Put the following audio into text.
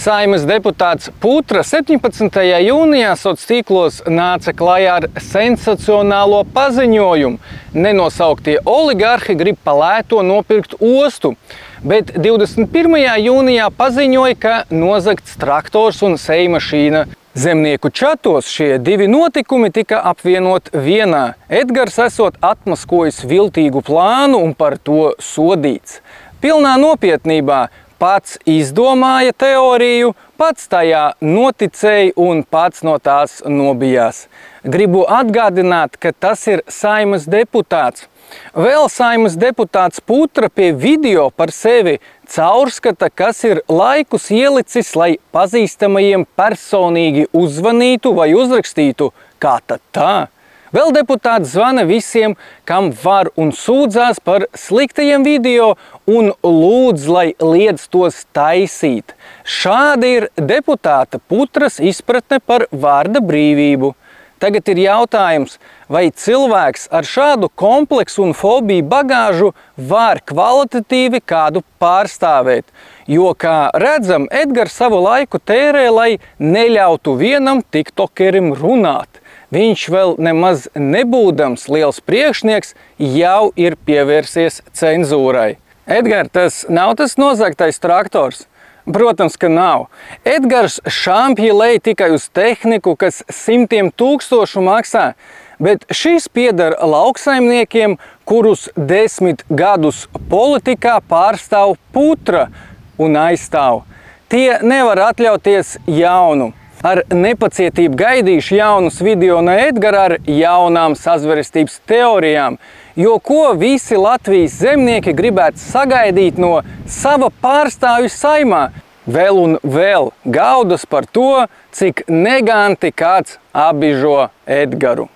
Saeimas deputāts Putra 17. jūnijā sociālos tīklos nāca klajā ar sensacionālo paziņojumu. Nenosauktie oligarhi grib pa lēto nopirkt ostu, bet 21. jūnijā paziņoja, ka nozagts traktors un sejmašīna. Zemnieku čatos šie divi notikumi tika apvienot vienā. Edgars esot atmaskojis viltīgu plānu un par to sodīts. Pilnā nopietnībā pats izdomāja teoriju, pats tajā noticēja un pats no tās nobijās. Gribu atgādināt, ka tas ir Saeimas deputāts. Vēl Saeimas deputāts Putra pie video par sevi caurskata, kas ir laikus ielicis, lai pazīstamajiem personīgi uzzvanītu vai uzrakstītu, kā tad tā. Vēl deputāts zvana visiem, kam var un sūdzās par sliktajiem video un lūdz, lai liedz tos taisīt. Šāda ir deputāta Putras izpratne par vārda brīvību. Tagad ir jautājums, vai cilvēks ar šādu kompleksu un fobiju bagāžu var kvalitatīvi kādu pārstāvēt. Jo, kā redzam, Edgars savu laiku tērē, lai neļautu vienam tiktokerim runāt. Viņš vēl nemaz nebūdams liels priekšnieks, jau ir pievērsies cenzūrai. Edgars, tas nav tas nozagtais traktors? Protams, ka nav. Edgars šampjilēja tikai uz tehniku, kas simtiem tūkstošu maksā, bet šis pieder lauksaimniekiem, kurus 10 gadus politikā pārstāv Putra un aizstāv. Tie nevar atļauties jaunu. Ar nepacietību gaidīšu jaunus video no Edgara ar jaunām sazvērestības teorijām, jo ko visi Latvijas zemnieki gribētu sagaidīt no sava pārstāvju Saeimā. Vēl un vēl gaudas par to, cik neganti kāds apbižo Edgaru.